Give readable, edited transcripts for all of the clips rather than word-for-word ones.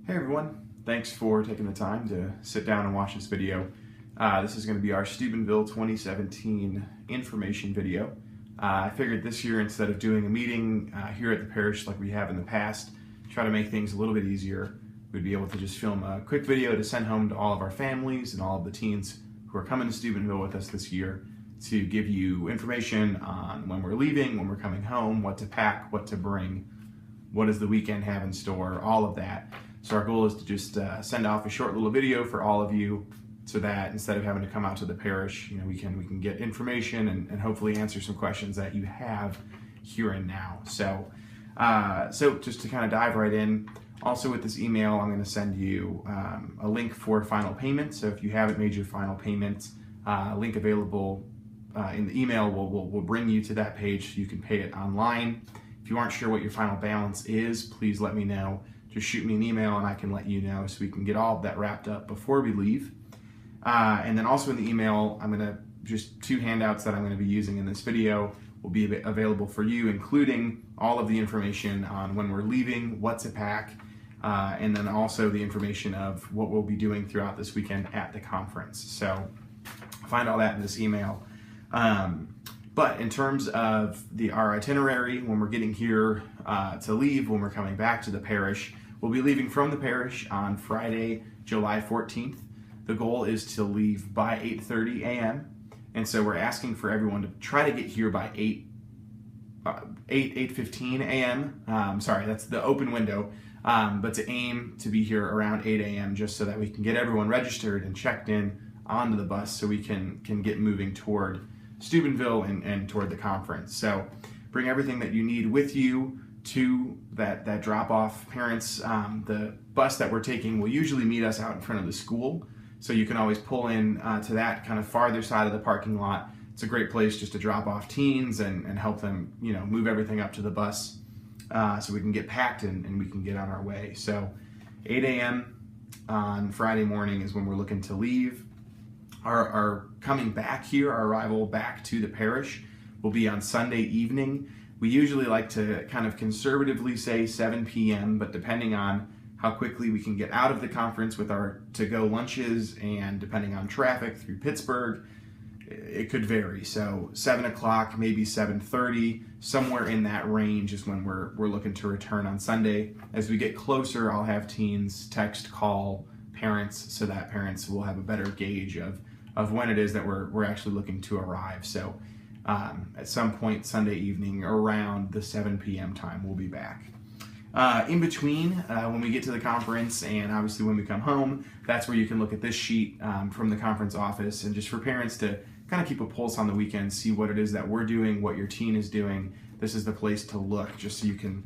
Hey everyone, thanks for taking the time to sit down and watch this video. This is going to be our Steubenville 2017 information video. I figured this year, instead of doing a meeting here at the parish like we have in the past, try to make things a little bit easier. We'd be able to just film a quick video to send home to all of our families and all of the teens who are coming to Steubenville with us this year, to give you information on when we're leaving, when we're coming home, what to pack, what to bring, what does the weekend have in store, all of that. So our goal is to just send off a short little video for all of you, so that instead of having to come out to the parish, we can get information and hopefully answer some questions that you have here and now. So just to kind of dive right in, also with this email, I'm going to send you a link for final payment. So if you haven't made your final payment, link available in the email will bring you to that page so you can pay it online. If you aren't sure what your final balance is, please let me know. Just shoot me an email and I can let you know, so we can get all of that wrapped up before we leave. And then also in the email, I'm going to just two handouts that I'm going to be using in this video will be available for you, including all of the information on when we're leaving, what to pack, and then also the information of what we'll be doing throughout this weekend at the conference. So find all that in this email. But in terms of our itinerary, when we're getting here to leave, when we're coming back to the parish, we'll be leaving from the parish on Friday, July 14th. The goal is to leave by 8:30 a.m. And so we're asking for everyone to try to get here by 8:15 a.m. Sorry, that's the open window. But to aim to be here around 8 a.m. just so that we can get everyone registered and checked in onto the bus, so we can get moving toward Steubenville and toward the conference. So bring everything that you need with you to that drop-off. Parents, the bus that we're taking will usually meet us out in front of the school, so you can always pull in to that kind of farther side of the parking lot. It's a great place just to drop off teens and help them, move everything up to the bus, so we can get packed and we can get on our way. So 8 a.m. on Friday morning is when we're looking to leave. Our coming back here, our arrival back to the parish, will be on Sunday evening. We usually like to kind of conservatively say 7 p.m., but depending on how quickly we can get out of the conference with our to-go lunches and depending on traffic through Pittsburgh, it could vary. So 7 o'clock, maybe 7:30, somewhere in that range is when we're looking to return on Sunday. As we get closer, I'll have teens text, call parents, so that parents will have a better gauge of when it is that we're actually looking to arrive. So at some point Sunday evening around the 7 p.m. time, we'll be back. In between, when we get to the conference and obviously when we come home, that's where you can look at this sheet from the conference office, and just for parents to kind of keep a pulse on the weekend, see what it is that we're doing, what your teen is doing. This is the place to look, just so you can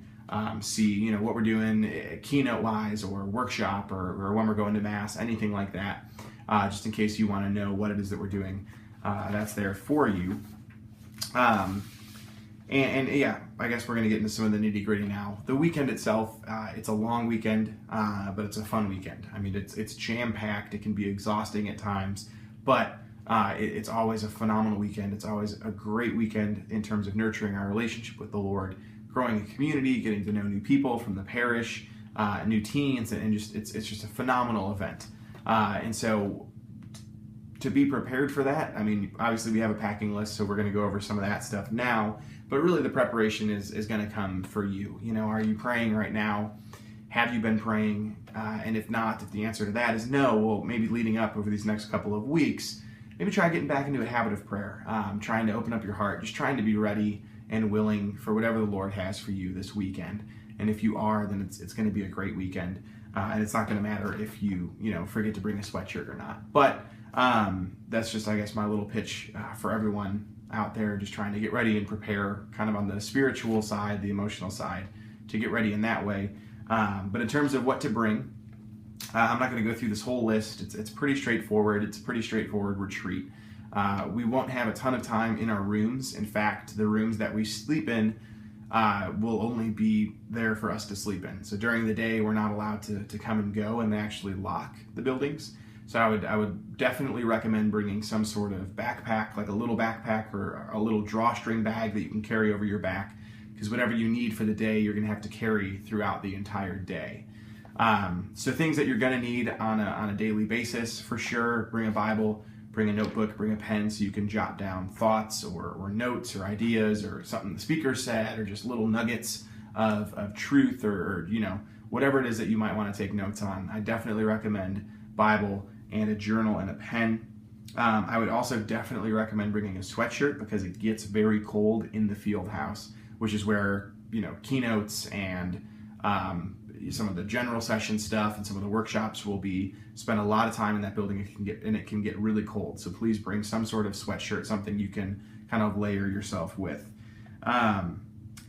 see what we're doing keynote wise, or workshop, or when we're going to mass, anything like that, just in case you want to know what it is that we're doing. That's there for you. And yeah, I guess we're going to get into some of the nitty gritty now. The weekend itself, it's a long weekend, but it's a fun weekend. I mean, it's jam-packed. It can be exhausting at times, but it's always a phenomenal weekend. It's always a great weekend in terms of nurturing our relationship with the Lord, growing a community, getting to know new people from the parish, new teens, and just it's just a phenomenal event. And so to be prepared for that, I mean, obviously we have a packing list, so we're going to go over some of that stuff now, but really the preparation is going to come for you. Are you praying right now? Have you been praying? And if not, if the answer to that is no, well, maybe leading up over these next couple of weeks, maybe try getting back into a habit of prayer, trying to open up your heart, just trying to be ready and willing for whatever the Lord has for you this weekend. And if you are, then it's going to be a great weekend, and it's not going to matter if you forget to bring a sweatshirt or not. But that's just, I guess, my little pitch for everyone out there, just trying to get ready and prepare kind of on the spiritual side, the emotional side, to get ready in that way. But in terms of what to bring, I'm not going to go through this whole list. It's pretty straightforward. It's a pretty straightforward retreat. We won't have a ton of time in our rooms. In fact, the rooms that we sleep in will only be there for us to sleep in. So during the day, we're not allowed to come and go, and they actually lock the buildings. So I would definitely recommend bringing some sort of backpack, like a little backpack or a little drawstring bag that you can carry over your back, because whatever you need for the day, you're going to have to carry throughout the entire day. So things that you're going to need on a daily basis, for sure: bring a Bible, bring a notebook, bring a pen so you can jot down thoughts or notes or ideas or something the speaker said, or just little nuggets of truth, or whatever it is that you might want to take notes on. I definitely recommend Bible and a journal and a pen. I would also definitely recommend bringing a sweatshirt, because it gets very cold in the field house, which is where keynotes and some of the general session stuff and some of the workshops will be. Spend a lot of time in that building. It can get really cold. So please bring some sort of sweatshirt, something you can kind of layer yourself with.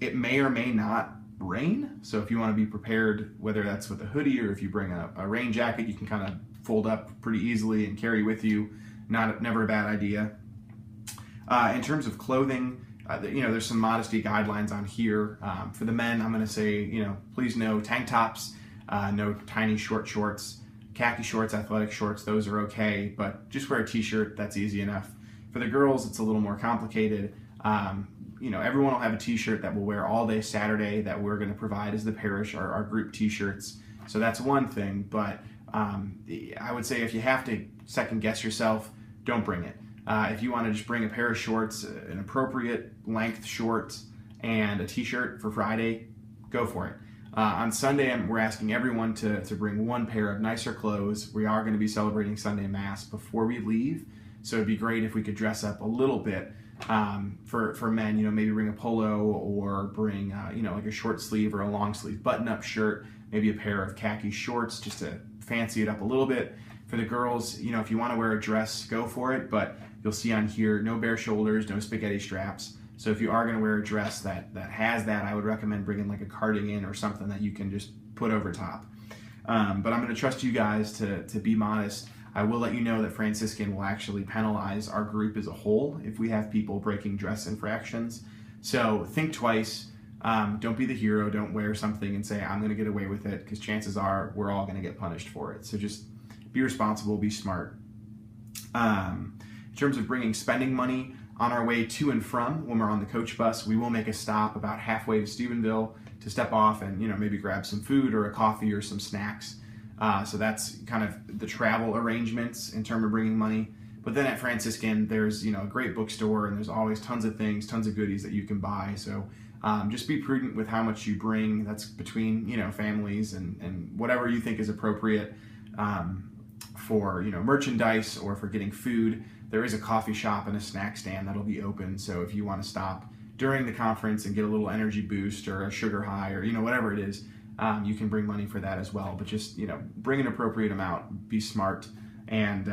It may or may not rain, so if you want to be prepared, whether that's with a hoodie or if you bring a rain jacket, you can kind of fold up pretty easily and carry with you. Never a bad idea. In terms of clothing, there's some modesty guidelines on here. For the men, I'm going to say, please no tank tops, no tiny short shorts, khaki shorts, athletic shorts. Those are okay, but just wear a t-shirt. That's easy enough. For the girls, it's a little more complicated. Everyone will have a t-shirt that we'll wear all day Saturday that we're going to provide as the parish, our group t-shirts. So that's one thing, but I would say if you have to second guess yourself, don't bring it. If you want to just bring a pair of shorts, an appropriate length short, and a t-shirt for Friday, go for it. On Sunday, we're asking everyone to bring one pair of nicer clothes. We are going to be celebrating Sunday Mass before we leave, so it'd be great if we could dress up a little bit. For men, maybe bring a polo, or bring like a short sleeve or a long sleeve button-up shirt, maybe a pair of khaki shorts just to fancy it up a little bit. For the girls, if you want to wear a dress, go for it, but you'll see on here, no bare shoulders, no spaghetti straps. So if you are going to wear a dress that has that, I would recommend bringing like a cardigan or something that you can just put over top. But I'm going to trust you guys to be modest. I will let you know that Franciscan will actually penalize our group as a whole if we have people breaking dress infractions. So think twice. Don't be the hero. Don't wear something and say, I'm going to get away with it, because chances are we're all going to get punished for it. So just be responsible, be smart. In terms of bringing spending money, on our way to and from, when we're on the coach bus, we will make a stop about halfway to Steubenville to step off and maybe grab some food or a coffee or some snacks. So that's kind of the travel arrangements in terms of bringing money. But then at Franciscan, there's a great bookstore, and there's always tons of things, tons of goodies that you can buy. So just be prudent with how much you bring. That's between families and whatever you think is appropriate for merchandise or for getting food. There is a coffee shop and a snack stand that'll be open. So if you want to stop during the conference and get a little energy boost or a sugar high or whatever it is, you can bring money for that as well. But just bring an appropriate amount, be smart, and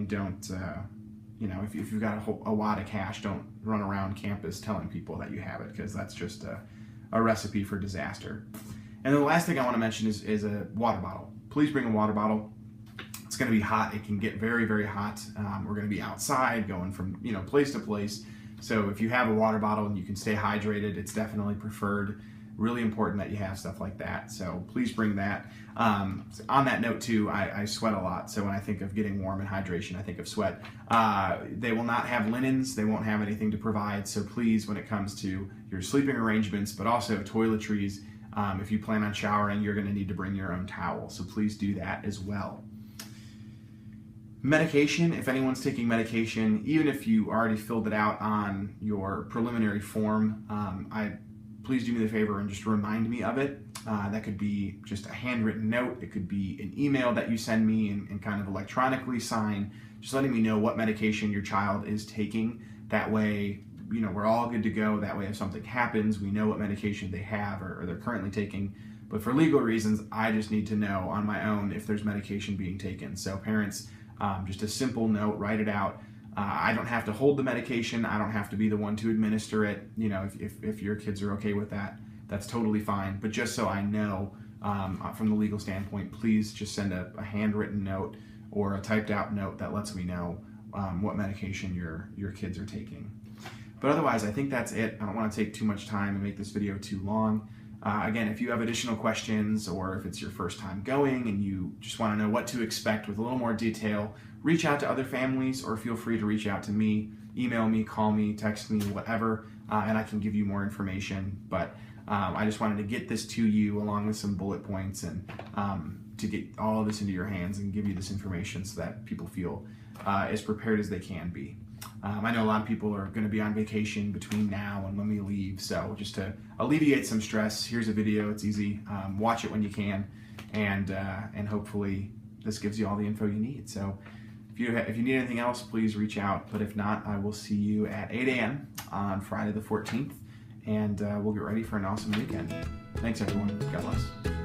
don't if you've got a wad of cash, don't run around campus telling people that you have it, because that's just a recipe for disaster. And then the last thing I want to mention is a water bottle. Please bring a water bottle. It's going to be hot. It can get very, very hot. We're going to be outside going from place to place. So if you have a water bottle and you can stay hydrated, it's definitely preferred. Really important that you have stuff like that. So please bring that. On that note too, I sweat a lot. So when I think of getting warm and hydration, I think of sweat. They will not have linens. They won't have anything to provide. So please, when it comes to your sleeping arrangements, but also toiletries, if you plan on showering, you're going to need to bring your own towel. So please do that as well. Medication, if anyone's taking medication, even if you already filled it out on your preliminary form, please do me the favor and just remind me of it. That could be just a handwritten note. It could be an email that you send me and kind of electronically sign, just letting me know what medication your child is taking. That way, we're all good to go. That way, if something happens, we know what medication they have or they're currently taking. But for legal reasons, I just need to know on my own if there's medication being taken. So parents, just a simple note, write it out. I don't have to hold the medication. I don't have to be the one to administer it. If your kids are okay with that, that's totally fine. But just so I know from the legal standpoint, please just send a handwritten note or a typed out note that lets me know what medication your kids are taking. But otherwise, I think that's it. I don't want to take too much time and make this video too long. Again, if you have additional questions, or if it's your first time going and you just want to know what to expect with a little more detail, reach out to other families, or feel free to reach out to me, email me, call me, text me, whatever, and I can give you more information. But I just wanted to get this to you along with some bullet points and to get all of this into your hands and give you this information so that people feel as prepared as they can be. I know a lot of people are going to be on vacation between now and when we leave, so just to alleviate some stress, here's a video. It's easy. Watch it when you can, and hopefully this gives you all the info you need. So if you need anything else, please reach out. But if not, I will see you at 8 a.m. on Friday the 14th, and we'll get ready for an awesome weekend. Thanks, everyone. God bless.